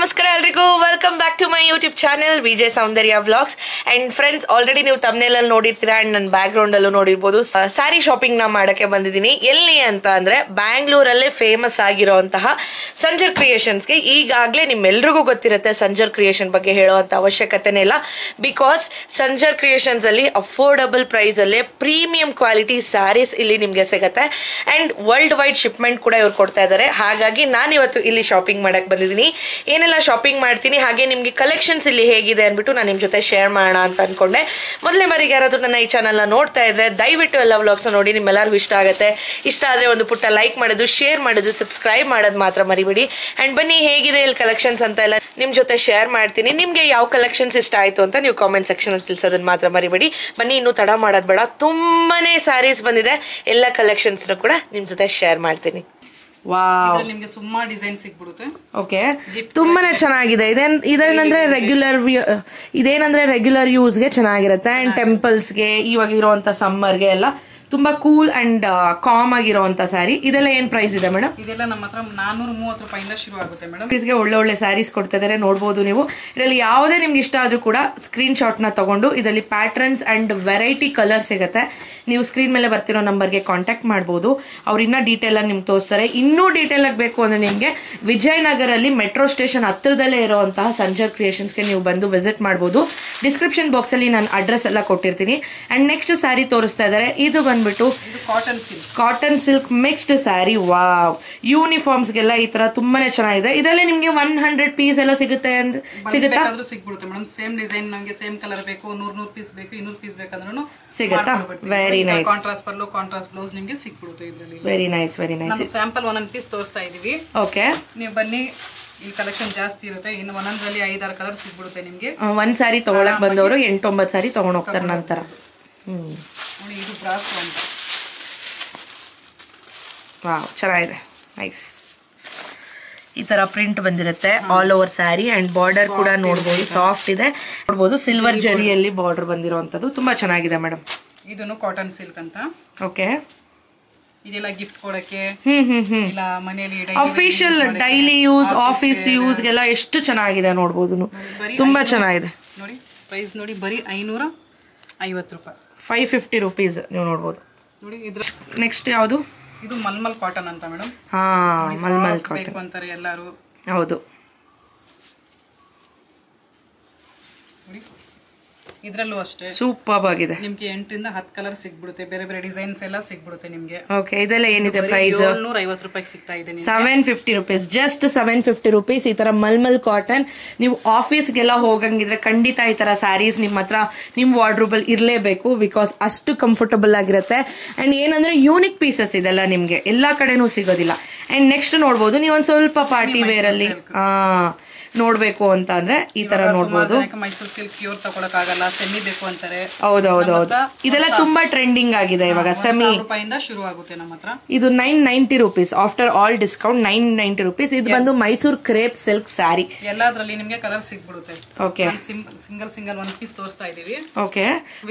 ನಮಸ್ಕಾರ ಎಲ್ರಿಗೂ welcome back to my YouTube channel Vijay Soundarya vlogs and friends already ನೀವು thumbnail ಅಲ್ಲಿ ನೋಡಿರ್ತೀರಾ ಅಂಡ್ ನನ್ನ ಬ್ಯಾಕ್ ಗ್ರೌಂಡ್ ಅಲ್ಲೂ ನೋಡಿರ್ಬೋದು ಸ್ಯಾರಿ ಶಾಪಿಂಗ್ ನ ಮಾಡಕ್ಕೆ ಬಂದಿದ್ದೀನಿ ಎಲ್ಲಿ ಅಂತ ಅಂದ್ರೆ ಬ್ಯಾಂಗ್ಳೂರಲ್ಲೇ ಫೇಮಸ್ ಆಗಿರೋಂತಹ ಸಂಜರ್ ಕ್ರಿಯೇಷನ್ಸ್ ಗೆ ಈಗಾಗಲೇ ನಿಮ್ಮೆಲ್ರಿಗೂ ಗೊತ್ತಿರುತ್ತೆ ಸಂಜರ್ ಕ್ರಿಯೇಷನ್ ಬಗ್ಗೆ ಹೇಳುವಂತ ಅವಶ್ಯಕತೆನೇ ಇಲ್ಲ ಬಿಕಾಸ್ ಸಂಜರ್ ಕ್ರಿಯೇಷನ್ಸ್ ಅಲ್ಲಿ ಅಫೋರ್ಡಬಲ್ ಪ್ರೈಸ್ ಅಲ್ಲೇ ಪ್ರೀಮಿಯಂ ಕ್ವಾಲಿಟಿ ಸ್ಯಾರೀಸ್ ಇಲ್ಲಿ ನಿಮ್ಗೆ ಸಿಗುತ್ತೆ ಅಂಡ್ ವರ್ಲ್ಡ್ ವೈಡ್ ಶಿಪ್ಮೆಂಟ್ ಕೂಡ ಇವ್ರು ಕೊಡ್ತಾ ಇದ್ದಾರೆ ಹಾಗಾಗಿ ನಾನು ಇವತ್ತು ಇಲ್ಲಿ ಶಾಪಿಂಗ್ ಮಾಡಕ್ ಬಂದಿದ್ದೀನಿ ಏನೆಲ್ಲ ಶಾಪಿಂಗ್ ಮಾಡ್ತೀನಿ ಹಾಗೆ ನಿಮಗೆ ಕಲೆಕ್ಷನ್ಸ್ ಇಲ್ಲಿ ಹೇಗಿದೆ ಅಂದ್ಬಿಟ್ಟು ನಾನು ನಿಮ್ಮ ಜೊತೆ ಶೇರ್ ಮಾಡೋಣ ಅಂತ ಅನ್ಕೊಂಡೆ ಮೊದಲನೇ ಬಾರಿಗೆ ಯಾರಾದರೂ ನನ್ನ ಈ ಚಾನಲ್ನ ನೋಡ್ತಾ ಇದ್ರೆ ದಯವಿಟ್ಟು ಎಲ್ಲ ವ್ಲಾಗ್ಸ್ನ ನೋಡಿ ನಿಮ್ಮೆಲ್ಲರಿಗೂ ಇಷ್ಟ ಆಗುತ್ತೆ ಇಷ್ಟ ಆದರೆ ಒಂದು ಪುಟ್ಟ ಲೈಕ್ ಮಾಡೋದು ಶೇರ್ ಮಾಡೋದು ಸಬ್ಸ್ಕ್ರೈಬ್ ಮಾಡೋದು ಮಾತ್ರ ಮರಿಬೇಡಿ ಆ್ಯಂಡ್ ಬನ್ನಿ ಹೇಗಿದೆ ಇಲ್ಲಿ ಕಲೆಕ್ಷನ್ಸ್ ಅಂತ ಎಲ್ಲ ನಿಮ್ಮ ಜೊತೆ ಶೇರ್ ಮಾಡ್ತೀನಿ ನಿಮಗೆ ಯಾವ ಕಲೆಕ್ಷನ್ಸ್ ಇಷ್ಟ ಆಯಿತು ಅಂತ ನೀವು ಕಾಮೆಂಟ್ ಸೆಕ್ಷನಲ್ಲಿ ತಿಳಿಸೋದನ್ನ ಮಾತ್ರ ಮರಿಬೇಡಿ ಬನ್ನಿ ಇನ್ನೂ ತಡ ಮಾಡೋದು ಬೇಡ ತುಂಬಾನೇ ಸ್ಯಾರೀಸ್ ಬಂದಿದೆ ಎಲ್ಲ ಕಲೆಕ್ಷನ್ಸ್ನು ಕೂಡ ನಿಮ್ಮ ಜೊತೆ ಶೇರ್ ಮಾಡ್ತೀನಿ ವಾವ್ ನಿಮಗೆ ಸುಮಾರು ಡಿಸೈನ್ ಸಿಗ್ಬಿಡುತ್ತೆ ಓಕೆ ತುಂಬಾನೇ ಚೆನ್ನಾಗಿದೆ ಇದೇನಂದ್ರೆ ರೆಗ್ಯುಲರ್ ಯೂಸ್ಗೆ ಚೆನ್ನಾಗಿರುತ್ತೆ ಅಂಡ್ ಟೆಂಪಲ್ಸ್ಗೆ ಇವಾಗ ಇರುವಂತ ಸಮ್ಮರ್ಗೆ ಎಲ್ಲ ತುಂಬಾ ಕೂಲ್ ಅಂಡ್ ಕಾಮ್ ಆಗಿರುವಂತ ಸ್ಯಾರಿ ಇದೆಲ್ಲ ಏನ್ ಪ್ರೈಸ್ ಇದೆ ಮೇಡಮ್ ಇದೆಲ್ಲ ನಮ್ಮ ಹತ್ರ 430 ರೂಪಾಯಿಂದ ಶುರು ಆಗುತ್ತೆ ಮೇಡಮ್ ಗೆ ಒಳ್ಳೆ ಸ್ಯಾರೀಸ್ ಕೊಡ್ತಾ ಇದಾರೆ ನೋಡಬಹುದು ನೀವು ಇದರಲ್ಲಿ ಯಾವುದೇ ನಿಮ್ಗೆ ಇಷ್ಟ ಆದ್ರೂ ಕೂಡ ಸ್ಕ್ರೀನ್ ಶಾಟ್ ನ ತಗೊಂಡು ಇದರಲ್ಲಿ ಪ್ಯಾಟರ್ನ್ಸ್ ಅಂಡ್ ವೆರೈಟಿ ಕಲರ್ ಸಿಗುತ್ತೆ ನೀವು ಸ್ಕ್ರೀನ್ ಮೇಲೆ ಬರ್ತಿರೋ ನಂಬರ್ಗೆ ಕಾಂಟ್ಯಾಕ್ಟ್ ಮಾಡಬಹುದು ಅವ್ರು ಇನ್ನ ಡೀಟೇಲ್ ಆಗಿ ನಿಮ್ಗೆ ತೋರಿಸ್ತಾರೆ ಇನ್ನೂ ಡೀಟೇಲ್ ಆಗಿ ಬೇಕು ಅಂದ್ರೆ ನಿಮ್ಗೆ ವಿಜಯನಗರಲ್ಲಿ ಮೆಟ್ರೋ ಸ್ಟೇಷನ್ ಹತ್ರದಲ್ಲೇ ಇರುವಂತಹ ಸಂಜರ್ ಕ್ರಿಯೇಷನ್ಸ್ಗೆ ನೀವು ಬಂದು ವಿಸಿಟ್ ಮಾಡಬಹುದು ಡಿಸ್ಕ್ರಿಪ್ಷನ್ ಬಾಕ್ಸ್ ಅಲ್ಲಿ ನಾನು ಅಡ್ರೆಸ್ ಎಲ್ಲ ಕೊಟ್ಟಿರ್ತೀನಿ ಅಂಡ್ ನೆಕ್ಸ್ಟ್ ಸ್ಯಾರಿ ತೋರಿಸ್ತಾ ಇದಾರೆ ಇದು ಬಂದ್ಬಿಟ್ಟು cotton silk mixed sari wow ಯೂನಿಫಾರ್ಮ್ಸ್ಗೆಲ್ಲ ಈ ತರ ತುಂಬಾನೇ ಚೆನ್ನಾಗಿದೆ ಇದರಲ್ಲಿ ನಿಮ್ಗೆ 100 ಪೀಸ್ ಎಲ್ಲ ಸಿಗುತ್ತೆ ಸಿಗ್ಬಿಡುತ್ತೆ ಮೇಡಮ್ ಸೇಮ್ ಡಿಸೈನ್ ನಮಗೆ ಸೇಮ್ ಕಲರ್ ಬೇಕು 100 ಪೀಸ್ ಬೇಕು 200 ಪೀಸ್ ಬೇಕಂದ್ರೂ ಸಿಗುತ್ತಾ ವೆರಿ ನೈಸ್ ಕಾಂಟ್ರಾಸ್ಟ್ ಪಲ್ಲು ಕಾಂಟ್ರಾಸ್ಟ್ ಬ್ಲೌಸ್ ನಿಮಗೆ ಸಿಗ್ಬಿಡುತ್ತೆ ಇದರಲ್ಲಿ ವೆರಿ ನೈಸ್ ನಾವು ಸ್ಯಾಂಪಲ್ ಒಂದೊಂದು ಪೀಸ್ ತೋರಿಸ್ತಾ ಇದೀವಿ ಓಕೆ ನೀವು ಬನ್ನಿ ಈ ಕಲೆಕ್ಷನ್ ಜಾಸ್ತಿ ಇರುತ್ತೆ ಇನ್ನು ಒಂದೊಂದರಲ್ಲಿ 5-6 ಕಲರ್ ಸಿಗ್ಬಿಡುತ್ತೆ ನಿಮ್ಗೆ ಒಂದ್ ಸಾರಿ ತಗೊಳಕ್ ಬಂದವರು 8-9 ಸಾರಿ ತಗೊಂಡ್ ಹೋಗ್ತಾರೆ ನಂತರ ನೋಡಿ ಇದು ಬ್ರಾಸ್ ಅಂತ ವಾವ್ ಚೆನ್ನಾಗಿದೆ ನೈಸ್ ಈ ತರ ಪ್ರಿಂಟ್ ಬಂದಿರುತ್ತೆ all over sari and border ಕೂಡ ನೋಡಬಹುದು ಸಾಫ್ಟ್ ಇದೆ ನೋಡಬಹುದು ಸಿಲ್ವರ್ ಜರಿಯಲ್ಲಿ ಬಾರ್ಡರ್ ಬಂದಿರುವಂತದ್ದು ತುಂಬಾ ಚೆನ್ನಾಗಿದೆ ಮೇಡಮ್ ಇದನ್ನು ಕಾಟನ್ ಸಿಲ್ಕ್ ಅಂತ ಓಕೆ ಇದೆಲ್ಲ ಗಿಫ್ಟ್ ಕೊಡಕ್ಕೆ ಇಲ್ಲ ಮನೆಯಲ್ಲಿ ಅಫಿಷಿಯಲ್ ಡೈಲಿ ಯೂಸ್ ಆಫೀಸ್ ಯೂಸ್ಗೆಲ್ಲ ಎಷ್ಟು ಚೆನ್ನಾಗಿದೆ ನೋಡಬಹುದು ತುಂಬಾ ಚೆನ್ನಾಗಿದೆ ನೋಡಿ ಪ್ರೈಸ್ ನೋಡಿ ಬರೀ 550 ರೂಪಾಯಿ 550 ರೂಪೀಸ್ ನೀವು ನೋಡಬಹುದು ನೋಡಿ ಇದ್ರ ನೆಕ್ಸ್ಟ್ ಯಾವುದು ಇದು ಮಲ್ಮಲ್ ಕಾಟನ್ ಅಂತ ಮೇಡಮ್ ಹಾ ಮಲ್ಮಲ್ ಕಾಟನ್ ಅಂತಾರೆ ಎಲ್ಲರೂ ಹೌದು ನೋಡಿ ಇದ್ರಲ್ಲೂ ಅಷ್ಟೇ ಸೂಪರ್ ಆಗಿದೆ ನಿಮ್ಗೆ 8 ಇಂದ 10 ಕಲರ್ ಸಿಗ್ಬಿಡುತ್ತೆ ಬೇರೆ ಬೇರೆ ಡಿಸೈನ್ಸ್ ಎಲ್ಲ ಸಿಗ್ಬಿಡುತ್ತೆ ನಿಮ್ಗೆ ಓಕೆ ಇದೆಲ್ಲ ಏನಿದೆ ಪ್ರೈಸ್ 750 ರೂಪಾಯಿ ಸಿಗ್ತಾ ಇದೆ 750 ರೂಪೀಸ್ ಜಸ್ಟ್ 750 ರೂಪೀಸ್ ಈ ತರ ಮಲ್ಮಲ್ ಕಾಟನ್ ನೀವು ಆಫೀಸ್ಗೆಲ್ಲ ಹೋಗಂಗಿದ್ರೆ ಖಂಡಿತ ಈ ತರ ಸ್ಯಾರೀಸ್ ನಿಮ್ಮ ಹತ್ರ ನಿಮ್ ವಾರ್ಡ್ರೋಬಲ್ ಇರ್ಲೇಬೇಕು ಬಿಕಾಸ್ ಅಷ್ಟು ಕಂಫರ್ಟಬಲ್ ಆಗಿರುತ್ತೆ ಅಂಡ್ ಏನಂದ್ರೆ ಯೂನಿಕ್ ಪೀಸಸ್ ಇದೆಲ್ಲ ನಿಮ್ಗೆ ಎಲ್ಲಾ ಕಡೆನೂ ಸಿಗೋದಿಲ್ಲ ಅಂಡ್ ನೆಕ್ಸ್ಟ್ ನೋಡ್ಬೋದು ನೀವು ಒಂದ್ ಸ್ವಲ್ಪ ಪಾರ್ಟಿ ವೇರ್ ಅಲ್ಲಿ ನೋಡ್ಬೇಕು ಅಂತ ಅಂದ್ರೆ ಈ ತರ ನೋಡ್ಬೋದು ಮೈಸೂರು ಸಿಲ್ಕ್ ಪ್ಯೂರ್ ತಗೊಳಕ್ ಆಗಲ್ಲ ಸೆಮಿ ಬೇಕು ಅಂತಾರೆ ಹೌದೌದು ಇದೆಲ್ಲ ತುಂಬಾ ಟ್ರೆಂಡಿಂಗ್ ಆಗಿದೆ ಇವಾಗ ಸೆಮಿ ರೂಪಾಯಿಂದ ಶುರು ಆಗುತ್ತೆ ನಮ್ಮ ಹತ್ರ ಇದು 990 rupees after all discount 990 rupees ಇದು ಬಂದು ಮೈಸೂರು ಕ್ರೇಪ್ ಸಿಲ್ಕ್ ಸ್ಯಾರಿ ಎಲ್ಲಾದ್ರಲ್ಲಿ ನಿಮ್ಗೆ ಕಲರ್ ಸಿಗ್ಬಿಡುತ್ತೆ ಓಕೆ ಸಿಂಗಲ್ ಒಂದ್ ಪೀಸ್ ತೋರಿಸ್ತಾ ಇದೀವಿ ಓಕೆ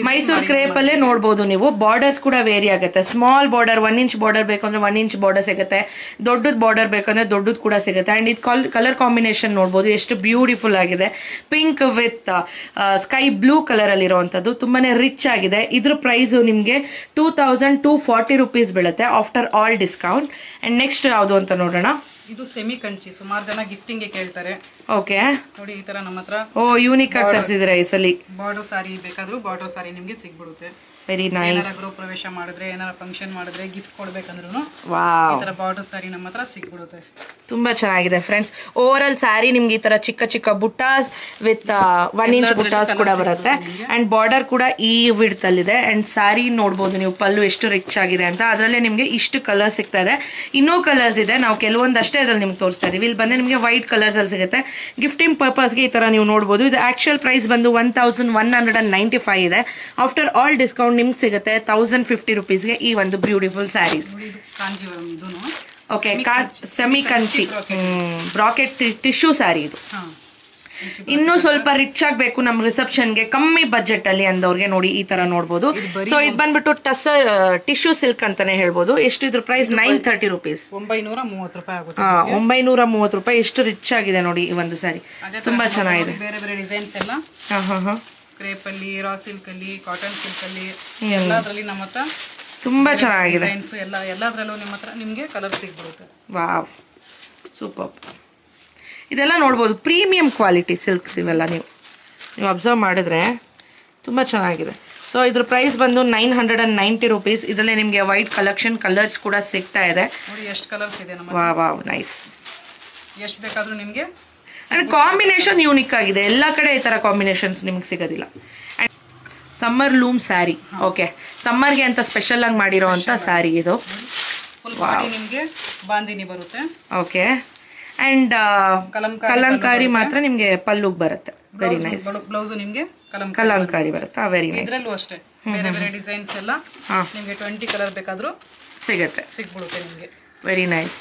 ಮೈಸೂರು ಕ್ರೇಪ್ ಅಲ್ಲೇ ನೋಡ್ಬೋದು ನೀವು ಬಾರ್ಡರ್ಸ್ ಕೂಡ ವೇರಿ ಆಗುತ್ತೆ ಸ್ಮಾಲ್ ಬಾರ್ಡರ್ 1 ಇಂಚ್ ಬಾರ್ಡರ್ ಬೇಕಂದ್ರೆ 1 ಇಂಚ್ ಬಾರ್ಡರ್ ಸಿಗುತ್ತೆ ದೊಡ್ಡದ್ ಬಾರ್ಡರ್ ಬೇಕಂದ್ರೆ ದೊಡ್ಡದ್ ಕೂಡ ಸಿಗುತ್ತೆ ಅಂಡ್ ಇದು ಕಲರ್ ಕಾಂಬಿನೇಷನ್ ನೋಡ್ಬೋದು ಎಷ್ಟು ಬ್ಯೂಟಿಫುಲ್ ಆಗಿದೆ pink with sky blue colour ಅಲ್ಲಿ ಇರುವಂತದ್ದು ತುಂಬಾನೇ ರಿಚ್ ಆಗಿದೆ ಇದ್ರ ಪ್ರೈಸ್ ನಿಮ್ಗೆ 2240 ರೂಪೀಸ್ ಬೀಳುತ್ತೆ after all discount and next ಯಾವುದು ಅಂತ ನೋಡೋಣ ಇದು ಸೆಮಿ ಕಂಚಿ ಸುಮಾರು ಜನ ಗಿಫ್ಟಿಂಗ್ ಗೆ ಕೇಳ್ತಾರೆ ಓಕೆ ನೋಡಿ ಈ ತರ ನಮ್ಮ ಹತ್ರ ಯೂನಿಕ್ ಆಗಿ ತರಿಸಿದ್ರೆ ಈ ಸಲ ಬಾರ್ಡರ್ ಸಾರಿ ಬೇಕಾದ್ರೂ ಬಾರ್ಡರ್ ಸಾರಿ ನಿಮ್ಗೆ ಸಿಗ್ಬಿಡುತ್ತೆ ವೆರಿ ನೈಸ್ ಗೃಹ ಪ್ರವೇಶ ಮಾಡಿದ್ರೆ ಏನಾರ ಫಂಕ್ಷನ್ ಮಾಡಿದ್ರೆ ಗಿಫ್ಟ್ ಕೊಡ್ಬೇಕಂದ್ರೂ ವಾವ್ ಈ ತರ ಬಾರ್ಡರ್ ಸಾರಿ ನಮ್ಮ ಹತ್ರ ಸಿಗ್ಬಿಡುತ್ತೆ ತುಂಬಾ ಚೆನ್ನಾಗಿದೆ ಫ್ರೆಂಡ್ಸ್ ಓವರ್ ಆಲ್ ಸ್ಯಾರಿ ನಿಮ್ಗೆ ಈ ತರ ಚಿಕ್ಕ ಚಿಕ್ಕ ಬುಟ್ಟಾಸ್ ವಿತ್ 1 ಇಂಚ್ ಬುಟ್ಟಾಸ್ ಕೂಡ ಬರುತ್ತೆ ಅಂಡ್ ಬಾರ್ಡರ್ ಕೂಡ ಈ ವಿಡ್ತ್ ಅಲ್ಲಿದೆ ಅಂಡ್ ಸ್ಯಾರಿ ನೋಡ್ಬೋದು ನೀವು ಪಲ್ಲು ಎಷ್ಟು ರಿಚ್ ಆಗಿದೆ ಅಂತ ಅದರಲ್ಲೇ ನಿಮ್ಗೆ ಇಷ್ಟು ಕಲರ್ ಸಿಗ್ತಾ ಇದೆ ಇನ್ನೂ ಕಲರ್ಸ್ ಇದೆ ನಾವು ಕೆಲವೊಂದಷ್ಟೇ ಅದ್ರಲ್ಲಿ ನಿಮ್ಗೆ ತೋರಿಸ್ತಾ ಇದೀವಿ ಇಲ್ಲಿ ಬಂದ್ರೆ ನಿಮ್ಗೆ ವೈಟ್ ಕಲರ್ಸ್ ಅಲ್ಲಿ ಸಿಗುತ್ತೆ ಗಿಫ್ಟಿಂಗ್ ಪರ್ಪಸ್ಗೆ ಈ ತರ ನೀವು ನೋಡ್ಬೋದು ಇದು ಆಕ್ಚುಯಲ್ ಪ್ರೈಸ್ ಬಂದು 1195 ಇದೆ ಆಫ್ಟರ್ ಆಲ್ ಡಿಸ್ಕೌಂಟ್ ನಿಮ್ಗೆ ಸಿಗುತ್ತೆ 1050 ರೂಪೀಸ್ಗೆ ಈ ಒಂದು beautiful saris okay semi Kanchi brocade tissue sari ಇದು ಇನ್ನೂ ಸ್ವಲ್ಪ ರಿಚ್ ಆಗಬೇಕು ನಮ್ಮ ರಿಸೆಪ್ಷನ್ಗೆ ಕಮ್ಮಿ ಬಜೆಟ್ ಅಲ್ಲಿ ಅಂದವ್ರಿಗೆ ನೋಡಿ ಈ ತರ ನೋಡಬಹುದು. ಸೊ ಇದು ಬಂದ್ಬಿಟ್ಟು ಟಸ್ಸರ್ ಟಿಶ್ಯೂ ಸಿಲ್ಕ್ ಅಂತಾನೆ ಹೇಳ್ಬೋದು. ಎಷ್ಟು ಇದ್ರ ಪ್ರೈಸ್? 930 rupees. 930 ರೂಪಾಯಿ ಆಗುತ್ತೆ. 930 ರೂಪಾಯಿ. ಎಷ್ಟು ರಿಚ್ ಆಗಿದೆ ನೋಡಿ ಈ ಒಂದು ಸ್ಯಾರಿ, ತುಂಬಾ ಚೆನ್ನಾಗಿದೆ. ಬೇರೆ ಬೇರೆ ಡಿಸೈನ್ಸ್ ಎಲ್ಲ ಕ್ರೇಪ್ ಅಲ್ಲಿ, ರಾ ಸಿಲ್ಕ್ ಅಲ್ಲಿ, ಕಾಟನ್ ಸಿಲ್ಕ್ ಅಲ್ಲಿ ಎಲ್ಲದರಲ್ಲಿ ನಮ್ಮ ಹತ್ರ ತುಂಬಾ ಚೆನ್ನಾಗಿದೆ. ಡಿಸೈನ್ಸ್ ಎಲ್ಲದರಲ್ಲೂ ನಿಮ್ಮ ಹತ್ರ ನಿಮಗೆ ಕಲರ್ ಸಿಗ್ಬಿಡುತ್ತೆ. Wow, super. ಇದೆಲ್ಲ ನೋಡ್ಬೋದು ಪ್ರೀಮಿಯಂ ಕ್ವಾಲಿಟಿ ಸಿಲ್ಕ್ಸ್ ಇವೆಲ್ಲ. ನೀವು ಅಬ್ಸರ್ವ್ ಮಾಡಿದ್ರೆ ತುಂಬ ಚೆನ್ನಾಗಿದೆ. ಸೊ ಇದ್ರ ಪ್ರೈಸ್ ಬಂದು 990 rupees. ಇದರಲ್ಲೇ ನಿಮಗೆ ವೈಟ್ ಕಲೆಕ್ಷನ್ ಕಲರ್ಸ್ ಕೂಡ ಸಿಗ್ತಾ ಇದೆ ನೋಡಿ. ಎಷ್ಟು ಕಲರ್ಸ್ ಇದೆ ನಮ್ಮ. Wow, nice. ಎಷ್ಟು ಬೇಕಾದ್ರೂ ನಿಮಗೆ. ಅಂಡ್ ಕಾಂಬಿನೇಷನ್ ಯೂನಿಕ್ ಆಗಿದೆ. ಎಲ್ಲ ಕಡೆ ಈ ತರ ಕಾಂಬಿನೇಷನ್ಸ್ ನಿಮ್ಗೆ ಸಿಗೋದಿಲ್ಲ. And summer loom sari. Okay, ಸಮ್ಮರ್ಗೆ ಅಂತ ಸ್ಪೆಷಲ್ ಆಗಿ ಮಾಡಿರೋ ಅಂತ ಸ್ಯಾರಿ ಇದು. ಫುಲ್ ಬಾಡಿ ನಿಮಗೆ ಬಾಂದಿನಿ ಬರುತ್ತೆ. ಓಕೆ, ಅಂಡ್ ಕಲಂಕಾರಿ ಮಾತ್ರ ನಿಮ್ಗೆ ಪಲ್ಲುಗ್ ಬರುತ್ತೆ. Very nice. ಬ್ಲೌಸ್ ನಿಮ್ಗೆ ಕಲಂಕಾರಿ ಬರುತ್ತಾ? Very nice. ಇದರಲ್ಲೂ ಅಷ್ಟೇ ಬೇರೆ ಬೇರೆ ಡಿಸೈನ್ಸ್ ಎಲ್ಲ ನಿಮ್ಗೆ 20 ಕಲರ್ ಬೇಕಾದ್ರೂ ಸಿಗ್ಬಿಡುತ್ತೆ ನಿಮ್ಗೆ. Very nice.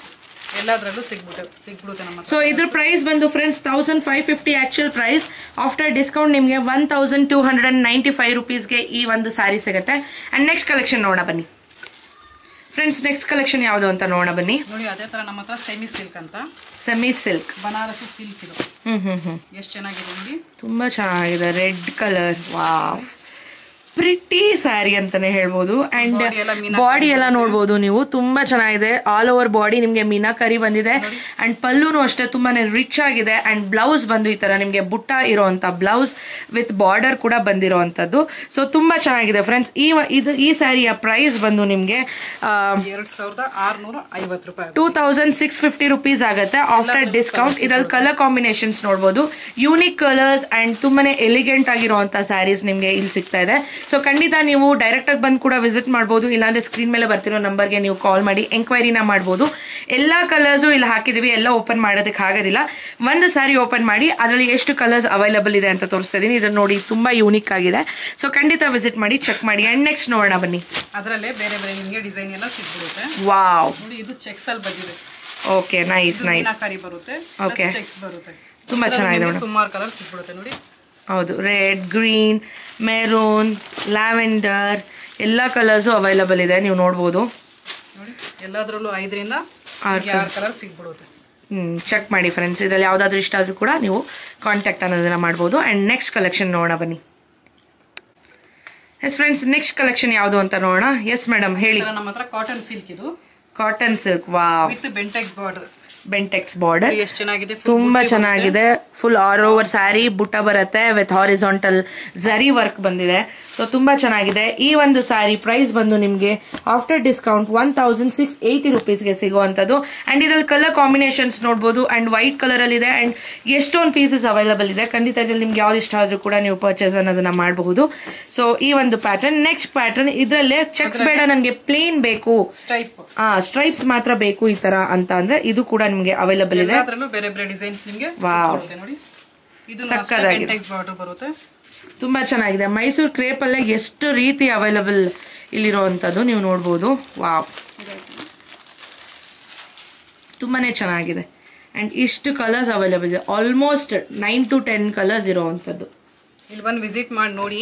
ಎಲ್ಲದರಲ್ಲೂ ಸಿಗ್ಬಿಡುತ್ತೆ ನಮ್ಮ. ಸೊ ಇದ್ರ ಪ್ರೈಸ್ ಬಂದು friends 1550 actual price. After discount ನಿಮಗೆ 1295 rupeesಗೆ ಈ ಒಂದು ಸ್ಯಾರಿ ಸಿಗುತ್ತೆ. ಅಂಡ್ ನೆಕ್ಸ್ಟ್ ಕಲೆಕ್ಷನ್ ನೋಡೋಣ ಬನ್ನಿ ಫ್ರೆಂಡ್ಸ್. ನೆಕ್ಸ್ಟ್ ಕಲೆಕ್ಷನ್ ಯಾವುದು ಅಂತ ನೋಡೋಣ ಬನ್ನಿ. ನೋಡಿ, ಅದೇ ತರ ನಮ್ಮ ಹತ್ರ ಸೆಮಿ ಸಿಲ್ಕ್ ಅಂತ. ಸೆಮಿ ಸಿಲ್ಕ್ ಬನಾರಸಿ ಸಿಲ್ಕ್ ಇದು. ಎಷ್ಟು ಚೆನ್ನಾಗಿದೆ ನೋಡಿ. ತುಂಬಾ ಚೆನ್ನಾಗಿದೆ. Red colour. Wow, pretty sari ಅಂತಾನೆ ಹೇಳ್ಬೋದು. ಅಂಡ್ ಬಾಡಿ ಎಲ್ಲ ನೋಡ್ಬೋದು ನೀವು, ತುಂಬಾ ಚೆನ್ನಾಗಿದೆ. ಆಲ್ ಓವರ್ ಬಾಡಿ ನಿಮ್ಗೆ ಮೀನಾಕರಿ ಬಂದಿದೆ. ಅಂಡ್ ಪಲ್ಲುನು ಅಷ್ಟೇ ತುಂಬಾನೇ ರಿಚ್ ಆಗಿದೆ. ಅಂಡ್ ಬ್ಲೌಸ್ ಬಂದು ಈ ತರ ನಿಮ್ಗೆ ಬುಟ್ಟ ಇರೋಂತ ಬ್ಲೌಸ್ ವಿತ್ ಬಾರ್ಡರ್ ಕೂಡ ಬಂದಿರೋಂಥದ್ದು. ಸೊ ತುಂಬಾ ಚೆನ್ನಾಗಿದೆ ಫ್ರೆಂಡ್ಸ್. ಈ ಸ್ಯಾರಿಯ ಪ್ರೈಸ್ ಬಂದು ನಿಮ್ಗೆ 2650 ರೂಪಾಯಿ, 2650 rupees ಆಗುತ್ತೆ ಆಫ್ಟರ್ ಡಿಸ್ಕೌಂಟ್. ಇದ್ರಲ್ಲಿ ಕಲರ್ ಕಾಂಬಿನೇಷನ್ಸ್ ನೋಡ್ಬೋದು, ಯೂನಿಕ್ ಕಲರ್ಸ್ ಅಂಡ್ ತುಂಬಾನೇ ಎಲಿಗೆಂಟ್ ಆಗಿರುವಂತ ಸ್ಯಾರೀಸ್ ನಿಮ್ಗೆ ಇಲ್ಲಿ ಸಿಗ್ತಾ ಇದೆ. ಸೊ ಖಂಡಿತ ನೀವು ಡೈರೆಕ್ಟ್ ಆಗಿ ಬಂದು ಕೂಡ ವಿಸಿಟ್ ಮಾಡಬಹುದು. ಇಲ್ಲಾಂದ್ರೆ ಸ್ಕ್ರೀನ್ ಮೇಲೆ ಬರ್ತಿರೋ ನಂಬರ್ಗೆ ನೀವು ಕಾಲ್ ಮಾಡಿ ಎಂಕ್ವೈರಿನ ಮಾಡಬಹುದು. ಎಲ್ಲಾ ಕಲರ್ಸು ಇಲ್ಲಿ ಹಾಕಿದೀವಿ, ಎಲ್ಲ ಓಪನ್ ಮಾಡೋದಕ್ಕೆ ಆಗೋದಿಲ್ಲ. ಒಂದು ಸ್ಯಾರಿ ಓಪನ್ ಮಾಡಿ ಅದರಲ್ಲಿ ಎಷ್ಟು ಕಲರ್ಸ್ ಅವೈಲಬಲ್ ಇದೆ ಅಂತ ತೋರಿಸ್ತಾ ಇದೀನಿ. ಇದನ್ನ ನೋಡಿ, ತುಂಬಾ ಯೂನಿಕ್ ಆಗಿದೆ. ಸೊ ಖಂಡಿತ ವಿಸಿಟ್ ಮಾಡಿ, ಚೆಕ್ ಮಾಡಿ. ಅಂಡ್ ನೆಕ್ಸ್ಟ್ ನೋಡೋಣ ಬನ್ನಿ. ಅದರಲ್ಲೇ ಬೇರೆ ಬೇರೆ ನಿಮಗೆ ಡಿಸೈನ್ ಎಲ್ಲ ಸಿಗ್ಬಿಡುತ್ತೆ. ವಾವ್, ನೋಡಿ ಇದು ಚೆಕ್ಸ್ ಅಲ್ಲಿ ಬಂದಿದೆ. Okay, nice nice. ಮೀನಾಕರಿ ಬರುತ್ತೆ, ಓಕೆ, ಚೆಕ್ಸ್ ಬರುತ್ತೆ. ತುಂಬಾ ಚೆನ್ನಾಗಿದೆ. ಸುಮಾರು ಕಲರ್ ಸಿಗ್ಬಿಡುತ್ತೆ ನೋಡಿ. ಹೌದು, ರೆಡ್, ಗ್ರೀನ್, ಮೆರೂನ್, ಲ್ಯಾವೆಂಡರ್ ಎಲ್ಲ ಕಲರ್ಸು ಅವೈಲಬಲ್ ಇದೆ. ನೀವು ನೋಡ್ಬೋದು ನೋಡಿ. ಎಲ್ಲದರಲ್ಲೂ 5 ರಿಂದ 6 ಕಲರ್ ಸಿಗ್ಬಿಡುತ್ತೆ. ಚೆಕ್ ಮಾಡಿ ಫ್ರೆಂಡ್ಸ್. ಇದರಲ್ಲಿ ಯಾವ್ದಾದ್ರು ಇಷ್ಟ ಆದ್ರೂ ಕೂಡ ನೀವು ಕಾಂಟ್ಯಾಕ್ಟ್ ಅನ್ನೋದನ್ನ ಮಾಡ್ಬೋದು. ಅಂಡ್ ನೆಕ್ಸ್ಟ್ ಕಲೆಕ್ಷನ್ ನೋಡೋಣ ಬನ್ನಿ. ಎಸ್ ಫ್ರೆಂಡ್ಸ್, ನೆಕ್ಸ್ಟ್ ಕಲೆಕ್ಷನ್ ಯಾವುದು ಅಂತ ನೋಡೋಣ. ಎಸ್ ಮೇಡಮ್, ಹೇಳಿ. ನಮ್ಮ ಹತ್ರ ಕಾಟನ್ ಸಿಲ್ಕ್ ಇದು. Cotton silk. Wow, with Bentex border. Bentex border ಎಷ್ಟು ಚೆನ್ನಾಗಿದೆ. ತುಂಬಾ ಚೆನ್ನಾಗಿದೆ. ಫುಲ್ ಆಲ್ ಓವರ್ ಸ್ಯಾರಿ ಬುಟ್ಟ ಬರುತ್ತೆ ವಿತ್ ಹಾರಿಜಾಂಟಲ್ ಜರಿ ವರ್ಕ್ ಬಂದಿದೆ. ಸೊ ತುಂಬಾ ಚೆನ್ನಾಗಿದೆ. ಈ ಒಂದು ಸ್ಯಾರಿ ಪ್ರೈಸ್ ಬಂದು ನಿಮ್ಗೆ ಆಫ್ಟರ್ ಡಿಸ್ಕೌಂಟ್ 1680 rupeesಗೆ ಸಿಗುವಂತದ್ದು. ಅಂಡ್ ಇದರಲ್ಲಿ ಕಲರ್ ಕಾಂಬಿನೇಷನ್ಸ್ ನೋಡಬಹುದು. ಅಂಡ್ ವೈಟ್ ಕಲರ್ ಅಲ್ಲಿ ಇದೆ. ಅಂಡ್ ಎಷ್ಟೊಂದು ಪೀಸಸ್ ಅವೈಲಬಲ್ ಇದೆ. ಖಂಡಿತ ಇದ್ರಲ್ಲಿ ನಿಮ್ಗೆ ಯಾವ್ದು ಇಷ್ಟ ಆದ್ರೂ ಕೂಡ ನೀವು ಪರ್ಚೇಸ್ ಅನ್ನೋದನ್ನ ಮಾಡಬಹುದು. ಸೊ ಈ ಒಂದು ಪ್ಯಾಟರ್ನ್. ನೆಕ್ಸ್ಟ್ ಪ್ಯಾಟರ್ನ್, ಇದ್ರಲ್ಲೇ ಚೆಕ್ಸ್ ಬೇಡ, ನನಗೆ ಪ್ಲೇನ್ ಬೇಕು, ಸ್ಟ್ರೈಪ್ಸ್ ಮಾತ್ರ ಬೇಕು ಈ ತರ ಅಂತ ಅಂದ್ರೆ ಇದು ಕೂಡ ನಿಮ್ಗೆ ಅವೈಲಬಲ್ ಇದೆ. ಬೇರೆ ಬೇರೆ ಡಿಸೈನ್ಸ್ ನಿಮ್ಗೆ ನೋಡಿ. ಇದು ಬೆಂಟೆಕ್ಸ್ ಬಾರ್ಡರ್ ಬರುತ್ತೆ. ತುಂಬಾ ಚೆನ್ನಾಗಿದೆ. ಮೈಸೂರು ಕ್ರೇಪ್ ಅಲ್ಲೇ ಎಷ್ಟು ರೀತಿ ಅವೈಲಬಲ್ ಇಲ್ಲಿರುವಂತದ್ದು ನೀವು ನೋಡ್ಬೋದು. ವಾವ್, ತುಂಬಾನೇ ಚೆನ್ನಾಗಿದೆ. ಅಂಡ್ ಇಷ್ಟು ಕಲರ್ಸ್ ಅವೈಲಬಲ್ ಇದೆ. ಆಲ್ಮೋಸ್ಟ್ 9 to 10 ಕಲರ್ಸ್ ಇರೋವಂಥದ್ದು. ಇಲ್ಲಿ ಬಂದು ವಿಸಿಟ್ ಮಾಡಿ ನೋಡಿ,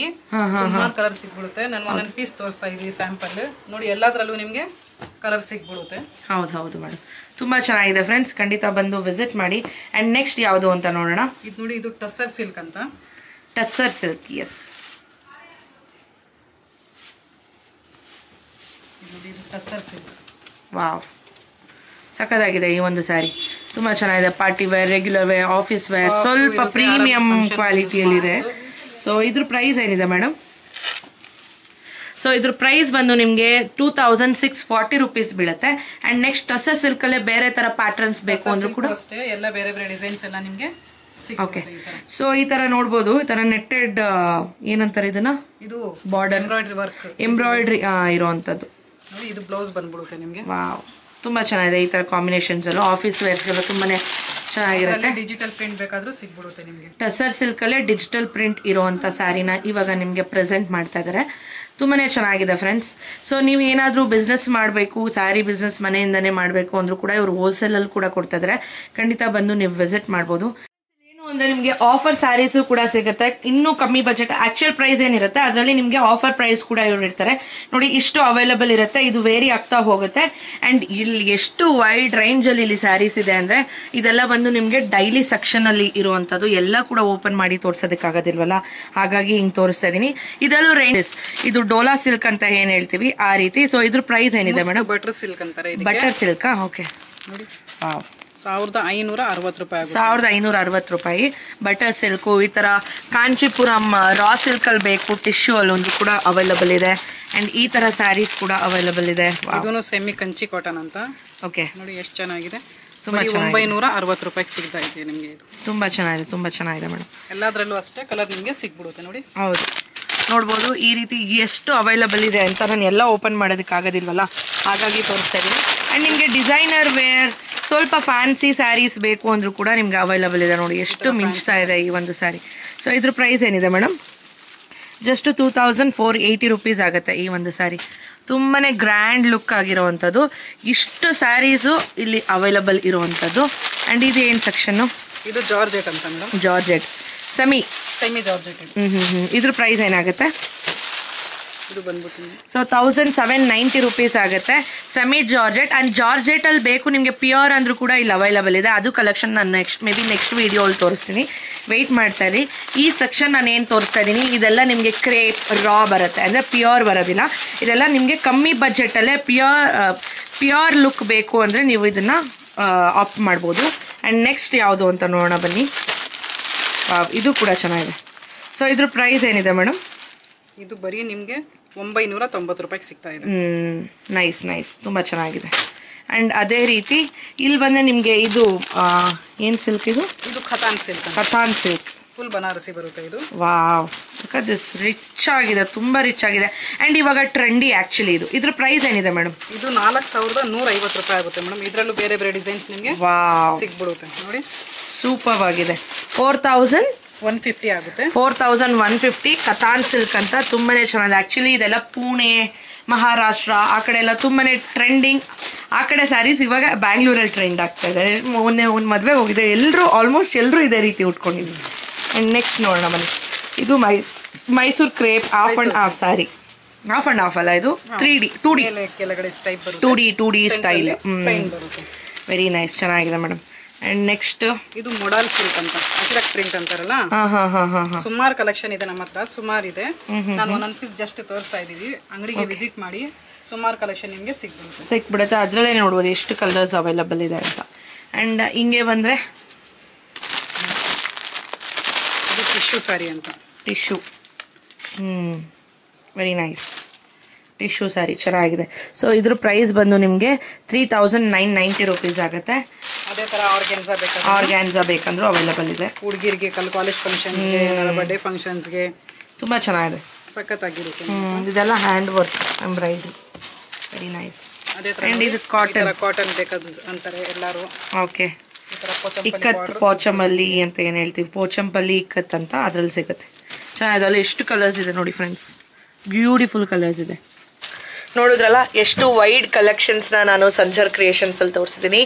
ಸುಮಾರು ಕಲರ್ ಸಿಗ್ಬಿಡುತ್ತೆ. ನಾನು ಒಂದೊಂದು ಪೀಸ್ ತೋರಿಸ್ತಾ ಇದೀವಿ ಸ್ಯಾಂಪಲ್ ನೋಡಿ. ಎಲ್ಲದರಲ್ಲೂ ನಿಮ್ಗೆ ಕಲರ್ ಸಿಗ್ಬಿಡುತ್ತೆ. ಹೌದು ಹೌದು ಮೇಡಮ್, ತುಂಬಾ ಚೆನ್ನಾಗಿದೆ ಫ್ರೆಂಡ್ಸ್. ಖಂಡಿತ ಬಂದು ವಿಸಿಟ್ ಮಾಡಿ. ಅಂಡ್ ನೆಕ್ಸ್ಟ್ ಯಾವುದು ಅಂತ ನೋಡೋಣ. ಇದು ನೋಡಿ, ಇದು ಟಸ್ಸರ್ ಸಿಲ್ಕ್ ಅಂತ. Tussar silk, yes. ಇದು ಟಸ್ಸರ್ ಸಿಲ್ಕ್. ವಾವ್, ಸಖತ್ತಾಗಿದೆ ಈ ಒಂದು ಸ್ಯಾರಿ. ತುಂಬಾ ಚೆನ್ನಾಗಿದೆ. Party wear, regular wear, office wear, ಸ್ವಲ್ಪ ಪ್ರೀಮಿಯಂ ಕ್ವಾಲಿಟಿಯಲ್ಲಿದೆ. ಸೊ ಇದ್ರ ಪ್ರೈಸ್ ಏನಿದೆ ಮೇಡಮ್? ಸೊ ಇದ್ರ ಪ್ರೈಸ್ ಬಂದು ನಿಮ್ಗೆ 2640 rupees ಬೀಳುತ್ತೆ. ಅಂಡ್ ನೆಕ್ಸ್ಟ್ ಟಸ್ಸರ್ ಸಿಲ್ಕ್ ಅಲ್ಲೇ ಬೇರೆ ತರ ಪ್ಯಾಟರ್ನ್ಸ್ ಬೇಕು ಅಂದ್ರೂ ಕೂಡ ಅಷ್ಟೇ ಎಲ್ಲ ಬೇರೆ ಬೇರೆ ಡಿಸೈನ್ಸ್ ಎಲ್ಲ ನಿಮ್ಗೆ ಓಕೆ. ಸೊ ಈ ತರ ನೋಡ್ಬೋದು. ಈ ತರ ನೆಟ್ಟೆಡ್ ಏನಂತಾರೆ ಇದನ್ನ, ಇದು ಬಾರ್ಡರ್ ಎಂಬ್ರಾಯ್ಡ್ರಿ ವರ್ಕ್, ಎಂಬ್ರಾಯ್ಡ್ರಿ ಇರೋಂಥದ್ದು. ನೋಡಿ, ಇದು ಬ್ಲೌಸ್ ಬಂದ್ಬಿಡುತ್ತೆ ನಿಮ್ಗೆ. ವಾವ್, ತುಂಬಾ ಚೆನ್ನಾಗಿದೆ. ಈ ತರ ಕಾಂಬಿನೇಷನ್ಸ್ ಎಲ್ಲ ಆಫೀಸ್ ವೇರ್ಸ್ ಎಲ್ಲ ತುಂಬಾನೇ ಚೆನ್ನಾಗಿರುತ್ತೆ. ಡಿಜಿಟಲ್ ಪ್ರಿಂಟ್ ಬೇಕಾದ್ರೂ ಸಿಗ್ಬಿಡುತ್ತೆ ನಿಮ್ಗೆ. ಟಸರ್ ಸಿಲ್ಕ್ ಅಲ್ಲೇ ಡಿಜಿಟಲ್ ಪ್ರಿಂಟ್ ಇರುವಂತ ಸ್ಯಾರಿನ ಇವಾಗ ನಿಮ್ಗೆ ಪ್ರೆಸೆಂಟ್ ಮಾಡ್ತಾ ಇದಾರೆ. ತುಂಬಾನೇ ಚೆನ್ನಾಗಿದೆ ಫ್ರೆಂಡ್ಸ್. ಸೊ ನೀವು ಏನಾದ್ರೂ ಬಿಸ್ನೆಸ್ ಮಾಡಬೇಕು, ಸ್ಯಾರಿ ಬಿಸ್ನೆಸ್ ಮನೆಯಿಂದಾನೇ ಮಾಡಬೇಕು ಅಂದ್ರೂ ಕೂಡ ಇವರು ಹೋಲ್ಸೇಲ್ ಅಲ್ಲಿ ಕೂಡ ಕೊಡ್ತಾ ಇದಾರೆ. ಖಂಡಿತ ಬಂದು ನೀವು ವಿಸಿಟ್ ಮಾಡ್ಬೋದು. ಅಂದ್ರೆ ನಿಮಗೆ ಆಫರ್ ಸ್ಯಾರೀಸು ಕೂಡ ಸಿಗುತ್ತೆ, ಇನ್ನೂ ಕಮ್ಮಿ ಬಜೆಟ್. ಆಕ್ಚುಯಲ್ ಪ್ರೈಸ್ ಏನಿರುತ್ತೆ ಅದರಲ್ಲಿ ನಿಮಗೆ ಆಫರ್ ಪ್ರೈಸ್ ಕೂಡ ಇವ್ರು ಇರ್ತಾರೆ ನೋಡಿ. ಇಷ್ಟು ಅವೈಲಬಲ್ ಇರುತ್ತೆ, ಇದು ವೇರಿ ಆಗ್ತಾ ಹೋಗುತ್ತೆ. ಅಂಡ್ ಇಲ್ಲಿ ಎಷ್ಟು ವೈಡ್ ರೇಂಜ್ ಅಲ್ಲಿ ಇಲ್ಲಿ ಸ್ಯಾರೀಸ್ ಇದೆ ಅಂದ್ರೆ ಇದೆಲ್ಲ ಬಂದು ನಿಮ್ಗೆ ಡೈಲಿ ಸೆಕ್ಷನ್ ಅಲ್ಲಿ ಇರುವಂತದ್ದು. ಎಲ್ಲ ಕೂಡ ಓಪನ್ ಮಾಡಿ ತೋರ್ಸೋದಕ್ಕಾಗೋದಿಲ್ವಲ್ಲ, ಹಾಗಾಗಿ ಹಿಂಗ್ ತೋರಿಸ್ತಾ ಇದೀನಿ. ಇದರಲ್ಲೂ ರೇಂಜಸ್, ಇದು ಡೋಲಾ ಸಿಲ್ಕ್ ಅಂತ ಏನ್ ಹೇಳ್ತೀವಿ ಆ ರೀತಿ. ಸೊ ಇದ್ರ ಪ್ರೈಸ್ ಏನಿದೆ ಮೇಡಮ್? ಬಟರ್ ಸಿಲ್ಕ್ ಅಂತಾರೆ. Butter silk. ಓಕೆ ನೋಡಿ 1560 ರೂಪಾಯಿ. 1560 ರೂಪಾಯಿ ಬಟರ್ ಸಿಲ್ಕು. ಈ ತರ ಕಾಂಚೀಪುರಂ ರಾ ಸಿಲ್ಕ್ ಅಲ್ಲಿ ಬೇಕು, ಟಿಶ್ಯೂ ಅಲ್ಲಿ ಒಂದು ಕೂಡ ಅವೈಲಬಲ್ ಇದೆ. ಅಂಡ್ ಈ ತರ ಸ್ಯಾರೀಸ್ ಕೂಡ ಅವೈಲಬಲ್ ಇದೆ. ಇದನ್ನು ಸೆಮಿ ಕಂಚಿ ಕಾಟನ್ ಅಂತ. ಓಕೆ ನೋಡಿ ಎಷ್ಟು ಚೆನ್ನಾಗಿದೆ. 960 ರೂಪಾಯಿಗೆ ಸಿಗ್ತಾ ಇದೆ ನಿಮಗೆ. ಇದು ತುಂಬಾ ಚೆನ್ನಾಗಿದೆ, ತುಂಬಾ ಚೆನ್ನಾಗಿದೆ ಮೇಡಮ್. ಎಲ್ಲದರಲ್ಲೂ ಅಷ್ಟೇ ಕಲರ್ ನಿಮಗೆ ಸಿಗ್ಬಿಡುತ್ತೆ ನೋಡಿ. ಹೌದು, ನೋಡ್ಬೋದು ಈ ರೀತಿ ಎಷ್ಟು ಅವೈಲಬಲ್ ಇದೆ ಅಂತ. ನಾನು ಎಲ್ಲ ಓಪನ್ ಮಾಡೋದಕ್ಕಾಗೋದಿಲ್ವಲ್ಲ, ಹಾಗಾಗಿ ತೋರಿಸ್ತಾ ಇದ್ದೀನಿ. ಅಂಡ್ ನಿಮಗೆ ಡಿಸೈನರ್ ವೇರ್ ಸ್ವಲ್ಪ ಫ್ಯಾನ್ಸಿ ಸ್ಯಾರೀಸ್ ಬೇಕು ಅಂದ್ರೂ ಕೂಡ ನಿಮ್ಗೆ ಅವೈಲಬಲ್ ಇದೆ ನೋಡಿ. ಎಷ್ಟು ಮಿಂಚ್ತಾ ಇದೆ ಈ ಒಂದು ಸ್ಯಾರಿ. ಸೊ ಇದ್ರ ಪ್ರೈಸ್ ಏನಿದೆ ಮೇಡಮ್? ಜಸ್ಟ್ 2480 ರೂಪೀಸ್ ಆಗುತ್ತೆ ಈ ಒಂದು ಸ್ಯಾರಿ. ತುಂಬಾನೇ ಗ್ರ್ಯಾಂಡ್ ಲುಕ್ ಆಗಿರೋವಂಥದ್ದು. ಇಷ್ಟು ಸ್ಯಾರೀಸು ಇಲ್ಲಿ ಅವೈಲಬಲ್ ಇರುವಂಥದ್ದು. ಅಂಡ್ ಇದು ಏನು ಸೆಕ್ಷನ್ನು? ಇದು ಜಾರ್ಜೆಟ್ ಅಂತ ಮೇಡಮ್. Georgette semi georgette. ಇದ್ರ ಪ್ರೈಸ್ ಏನಾಗುತ್ತೆ? ಇದು ಬಂದ್ಬಿಟ್ಟು ಸೊ 1790 ರೂಪೀಸ್ ಆಗುತ್ತೆ. Semi georgette. ಅಂಡ್ ಜಾರ್ಜೆಟ್ ಅಲ್ಲಿ ಬೇಕು ನಿಮಗೆ ಪ್ಯೂರ್ ಅಂದ್ರೂ ಕೂಡ ಇಲ್ಲಿ ಅವೈಲಬಲ್ ಇದೆ. ಅದು ಕಲೆಕ್ಷನ್ ನಾನು ನೆಕ್ಸ್ಟ್ ವಿಡಿಯೋ ಅಲ್ಲಿ ತೋರಿಸ್ತೀನಿ, ವೆಯ್ಟ್ ಮಾಡ್ತಾ ಇರಿ. ಈ ಸೆಕ್ಷನ್ ನಾನು ಏನು ತೋರಿಸ್ತಾ ಇದ್ದೀನಿ ಇದೆಲ್ಲ ನಿಮಗೆ ಕ್ರೇಪ್ ರಾ ಬರುತ್ತೆ, ಅಂದರೆ ಪ್ಯೂರ್ ಬರೋದಿಲ್ಲ. ಇದೆಲ್ಲ ನಿಮಗೆ ಕಮ್ಮಿ ಬಜೆಟಲ್ಲೇ ಪ್ಯೂರ್ ಲುಕ್ ಬೇಕು ಅಂದರೆ ನೀವು ಇದನ್ನು ಆಪ್ಟ್ ಮಾಡ್ಬೋದು. ಆ್ಯಂಡ್ ನೆಕ್ಸ್ಟ್ ಯಾವುದು ಅಂತ ನೋಡೋಣ ಬನ್ನಿ. ಇದು ಕೂಡ ಚೆನ್ನಾಗಿದೆ. ಸೊ ಇದ್ರ ಪ್ರೈಸ್ ಏನಿದೆ ಮೇಡಮ್? ಇದು ಬರೀ ನಿಮಗೆ 990 ರೂಪಾಯಿಗೆ ಸಿಗ್ತಾ ಇದೆ. ನೈಸ್, ತುಂಬ ಚೆನ್ನಾಗಿದೆ. ಆ್ಯಂಡ್ ಅದೇ ರೀತಿ ಇಲ್ಲಿ ಬಂದರೆ ನಿಮಗೆ ಇದು ಏನು ಸಿಲ್ಕ್ ಇದು? ಇದು ಖತಾನ್ ಸಿಲ್ಕ್. ಖತಾನ್ ಸಿಲ್ಕ್ ಫುಲ್ ಬನಾರಸಿ ಬರುತ್ತೆ ಇದು. ವಾವ್, ದಿಸ್ ರಿಚ್ ಆಗಿದೆ, ತುಂಬ ರಿಚ್ ಆಗಿದೆ. ಆ್ಯಂಡ್ ಇವಾಗ ಟ್ರೆಂಡಿ ಆ್ಯಕ್ಚುಲಿ ಇದು. ಇದ್ರ ಪ್ರೈಸ್ ಏನಿದೆ ಮೇಡಮ್? ಇದು 4150 ರೂಪಾಯಿ ಆಗುತ್ತೆ ಮೇಡಮ್. ಇದರಲ್ಲೂ ಬೇರೆ ಬೇರೆ ಡಿಸೈನ್ಸ್ ನಿಮಗೆ ಸಿಗ್ಬಿಡುತ್ತೆ ನೋಡಿ. ಸೂಪರ್ ಆಗಿದೆ. 4150 ಆಗುತ್ತೆ. 4150 ಕತಾನ್ ಸಿಲ್ಕ್ ಅಂತ. ತುಂಬಾನೇ ಚೆನ್ನಾಗಿದೆ. ಆಕ್ಚುಲಿ ಇದೆಲ್ಲ ಪುಣೆ, ಮಹಾರಾಷ್ಟ್ರ ಆ ಕಡೆ ಎಲ್ಲ ತುಂಬಾನೇ ಟ್ರೆಂಡಿಂಗ್. ಆ ಕಡೆ ಸ್ಯಾರೀಸ್ ಇವಾಗ ಬ್ಯಾಂಗ್ಳೂರಲ್ಲಿ ಟ್ರೆಂಡ್ ಆಗ್ತಾ ಇದೆ. ಮೊನ್ನೆ ಒಂದು ಮದುವೆಗೆ ಹೋಗಿದೆ, ಆಲ್ಮೋಸ್ಟ್ ಎಲ್ಲರೂ ಇದೇ ರೀತಿ ಉಟ್ಕೊಂಡಿದ್ದೀವಿ. ಆ್ಯಂಡ್ ನೆಕ್ಸ್ಟ್ ನೋಡೋಣ ಬನ್ನಿ. ಇದು Mysuru crepe of and of sari. Of and of ಅಲ್ಲ, ಇದು 3D 2D ಕೆಳಗಡೆ ಟೈಪ್ ಬರುತ್ತೆ. 2D style. ವೆರಿ ನೈಸ್, ಚೆನ್ನಾಗಿದೆ ಮೇಡಮ್. ಅಂಡ್ ನೆಕ್ಸ್ಟ್ ಇದು ಮೊಡಲ್ ಸಿಲ್ಕ್ ಅಂತ, ಅಜ್ರಕ್ ಪ್ರಿಂಟ್ ಅಂತಾರಲ್ಲ. ಸುಮಾರು ಕಲೆಕ್ಷನ್ ಇದೆ ನಮ್ಮ ಹತ್ರ, ಸುಮಾರು ಇದೆ. ನಾನು ಒಂದೊಂದು ಪೀಸ್ ಜಸ್ಟ್ ತೋರಿಸ್ತಾ ಇದೀವಿ. ಅಂಗಡಿಗೆ ವಿಸಿಟ್ ಮಾಡಿ, ಸುಮಾರು ಕಲೆಕ್ಷನ್ ನಿಮಗೆ ಸಿಕ್ಬಿಡುತ್ತೆ. ಅದರಲ್ಲೇ ನೋಡ್ಬೋದು ಎಷ್ಟು ಕಲರ್ಸ್ ಅವೈಲಬಲ್ ಇದೆ ಅಂತ. ಅಂಡ್ ಹಿಂಗೆ ಬಂದ್ರೆ ಇದು ಟಿಶ್ಯೂ ಸ್ಯಾರಿ ಅಂತ. Tissue very nice. Tissue sari ಚೆನ್ನಾಗಿದೆ. ಸೊ ಇದ್ರ ಪ್ರೈಸ್ ಬಂದು ನಿಮಗೆ 3990 ರೂಪೀಸ್ ಆಗುತ್ತೆ. ಅದೇ ತರ ಆರ್ಗ್ಯಾನ್ಸಾ ಬೇಕಂದ್ರೂ ಅವೈಲಬಲ್ ಇದೆ. ಹುಡುಗಿರಿಗೆ ಕಾಲೇಜ್ ಫಂಕ್ಷನ್ಸ್ಗೆ, ಬರ್ಡೇ ಫಂಕ್ಷನ್ಸ್ಗೆ ತುಂಬಾ ಚೆನ್ನಾಗಿದೆ, ಸಖತ್ತಾಗಿರುತ್ತೆ. ಇದೆಲ್ಲ hand work embroidery, very nice. ಅದೇ ತರ ಇದು ಕಾಟನ್ ಬೇಕಾದ ಅಂತಾರೆ ಎಲ್ಲರೂ. ಓಕೆ, ಇಕ್ಕತ್ ಪೋಚಂಪಲ್ಲಿ ಅಂತ ಏನು ಹೇಳ್ತೀವಿ, ಪೋಚಂಪಲ್ಲಿ ಇಕ್ಕತ್ ಅಂತ ಅದ್ರಲ್ಲಿ ಸಿಗುತ್ತೆ. ಚೆನ್ನಾಗಿದೆ. ಅಲ್ಲಿ ಎಷ್ಟು ಕಲರ್ಸ್ ಇದೆ ನೋಡಿ ಫ್ರೆಂಡ್ಸ್, ಬ್ಯೂಟಿಫುಲ್ ಕಲರ್ಸ್ ಇದೆ. ನೋಡಿದ್ರಲ್ಲ ಎಷ್ಟು ವೈಡ್ ಕಲೆಕ್ಷನ್ಸ್ನ ನಾನು ಸಂಜರ್ ಕ್ರಿಯೇಷನ್ಸಲ್ಲಿ ತೋರಿಸಿದ್ದೀನಿ.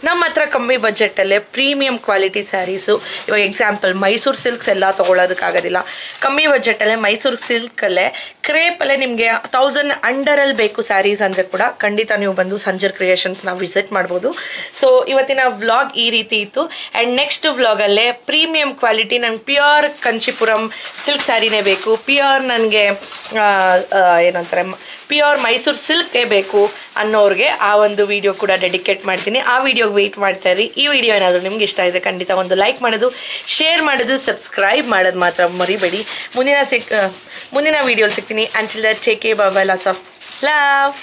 ನಮ್ಮ ಹತ್ರ ಕಮ್ಮಿ ಬಜೆಟಲ್ಲೇ ಪ್ರೀಮಿಯಂ ಕ್ವಾಲಿಟಿ ಸ್ಯಾರೀಸು. ಇವಾಗ ಎಕ್ಸಾಂಪಲ್ ಮೈಸೂರು ಸಿಲ್ಕ್ಸ್ ಎಲ್ಲ ತೊಗೊಳೋದಕ್ಕಾಗೋದಿಲ್ಲ. ಕಮ್ಮಿ ಬಜೆಟಲ್ಲೇ ಮೈಸೂರು ಸಿಲ್ಕಲ್ಲೇ ಕ್ರೇಪಲ್ಲೇ ನಿಮಗೆ 1000 ಅಂಡರಲ್ಲಿ ಬೇಕು ಸ್ಯಾರೀಸ್ ಅಂದರೆ ಕೂಡ ಖಂಡಿತ ನೀವು ಬಂದು ಸಂಜರ್ ಕ್ರಿಯೇಷನ್ಸ್ನ ವಿಸಿಟ್ ಮಾಡ್ಬೋದು. ಸೊ ಇವತ್ತಿನ ವ್ಲಾಗ್ ಈ ರೀತಿ ಇತ್ತು. ಆ್ಯಂಡ್ ನೆಕ್ಸ್ಟ್ ವ್ಲಾಗಲ್ಲೇ ಪ್ರೀಮಿಯಂ ಕ್ವಾಲಿಟಿ ನಂಗೆ ಪ್ಯೂರ್ ಕಂಚಿಪುರಂ ಸಿಲ್ಕ್ ಸ್ಯಾರಿನೇ ಬೇಕು, ಪ್ಯೂರ್ ನನಗೆ ಏನಂತಾರೆ ಪ್ಯೂರ್ ಮೈಸೂರು ಸಿಲ್ಕೇ ಬೇಕು ಅನ್ನೋರಿಗೆ ಆ ಒಂದು ವಿಡಿಯೋ ಕೂಡ ಡೆಡಿಕೇಟ್ ಮಾಡ್ತೀನಿ. ಆ ವಿಡಿಯೋಗೆ ವೆಯ್ಟ್ ಮಾಡ್ತಾ ಇರಿ. ಈ ವಿಡಿಯೋ ಏನಾದರೂ ನಿಮ್ಗೆ ಇಷ್ಟ ಇದೆ ಖಂಡಿತ ಒಂದು ಲೈಕ್ ಮಾಡೋದು, ಶೇರ್ ಮಾಡೋದು, ಸಬ್ಸ್ಕ್ರೈಬ್ ಮಾಡೋದು ಮಾತ್ರ ಮರಿಬೇಡಿ. ಮುಂದಿನ ವಿಡಿಯೋಲಿ ಸಿಗ್ತೀನಿ. Until that take care, bye bye, lots of love.